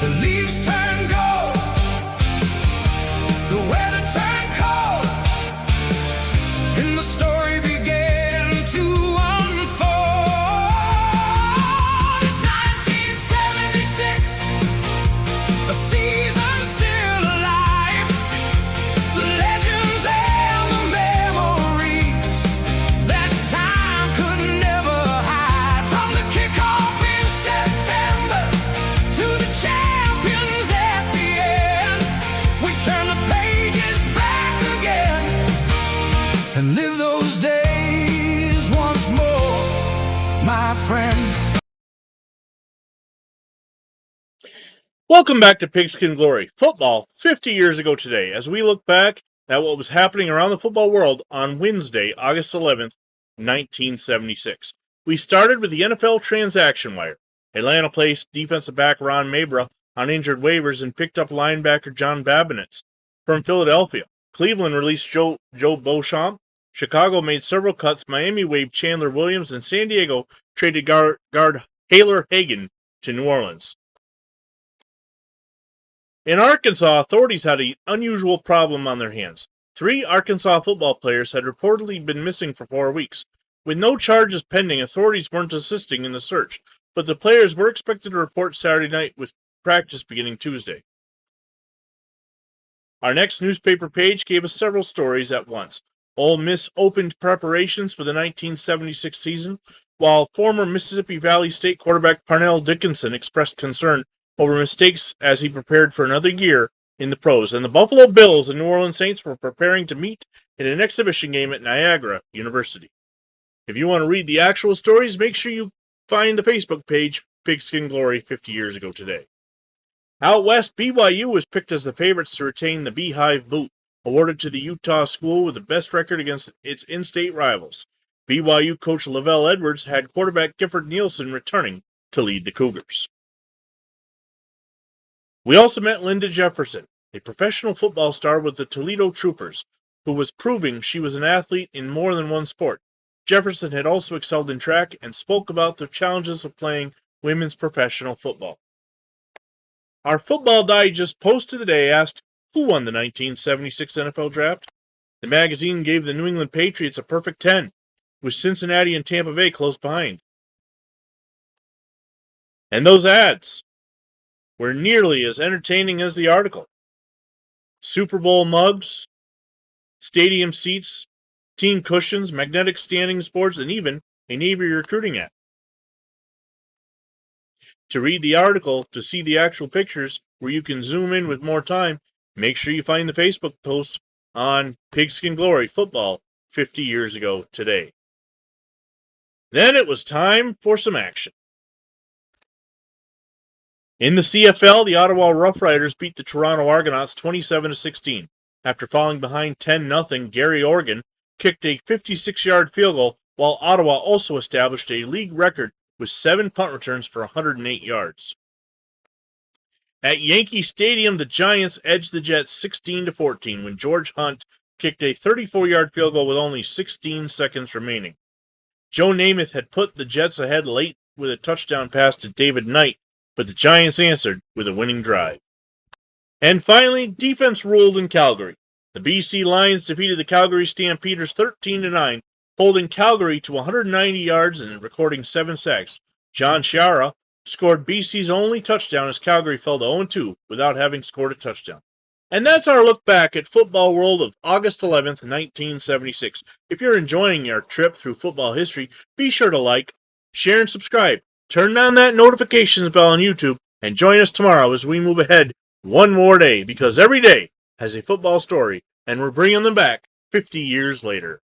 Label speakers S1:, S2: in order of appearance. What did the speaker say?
S1: The leaves turn gold, the weather turned cold, and the story began to unfold. It's 1976, a season still alive. The legends and the memories that time could never hide. From the kickoff in September to the champions at the end, we turn the pages back again and live those days once more, my friend.
S2: Welcome back to Pigskin Glory, football 50 years ago today, as we look back at what was happening around the football world on Wednesday, August 11th, 1976. We started with the NFL transaction wire. Atlanta placed defensive back Ron Mabra on injured waivers and picked up linebacker John Babinetz from Philadelphia. Cleveland released Joe Beauchamp. Chicago made several cuts. Miami waived Chandler Williams, and San Diego traded guard Haler Hagen to New Orleans. In Arkansas, authorities had an unusual problem on their hands. 3 Arkansas football players had reportedly been missing for 4 weeks. With no charges pending, authorities weren't assisting in the search, but the players were expected to report Saturday night with practice beginning Tuesday. Our next newspaper page gave us several stories at once. Ole Miss opened preparations for the 1976 season, while former Mississippi Valley State quarterback Parnell Dickinson expressed concern over mistakes as he prepared for another year in the pros, and the Buffalo Bills and New Orleans Saints were preparing to meet in an exhibition game at Niagara University. If you want to read the actual stories, make sure you find the Facebook page, Pigskin Glory 50 years ago today. Out west, BYU was picked as the favorites to retain the Beehive Boot, awarded to the Utah school with the best record against its in-state rivals. BYU coach Lavelle Edwards had quarterback Gifford Nielsen returning to lead the Cougars. We also met Linda Jefferson, a professional football star with the Toledo Troopers, who was proving she was an athlete in more than one sport. Jefferson had also excelled in track and spoke about the challenges of playing women's professional football. Our Football Digest post of the day asked, who won the 1976 NFL Draft? The magazine gave the New England Patriots a perfect 10, with Cincinnati and Tampa Bay close behind. And those ads were nearly as entertaining as the article. Super Bowl mugs, stadium seats, team cushions, magnetic standings boards, and even a Navy recruiting app. To read the article, to see the actual pictures where you can zoom in with more time, make sure you find the Facebook post on Pigskin Glory Football 50 years ago today. Then it was time for some action. In the CFL, the Ottawa Rough Riders beat the Toronto Argonauts 27-16. After falling behind 10-0, Gary Organ kicked a 56-yard field goal, while Ottawa also established a league record with 7 punt returns for 108 yards. At Yankee Stadium, the Giants edged the Jets 16-14 when George Hunt kicked a 34-yard field goal with only 16 seconds remaining. Joe Namath had put the Jets ahead late with a touchdown pass to David Knight, but the Giants answered with a winning drive. And finally, defense ruled in Calgary. The BC Lions defeated the Calgary Stampeders 13-9, holding Calgary to 190 yards and recording 7 sacks. John Chiara scored BC's only touchdown as Calgary fell to 0-2 without having scored a touchdown. And that's our look back at football world of August 11th, 1976. If you're enjoying our trip through football history, be sure to like, share, and subscribe. Turn on that notifications bell on YouTube and join us tomorrow as we move ahead one more day, because every day has a football story, and we're bringing them back 50 years later.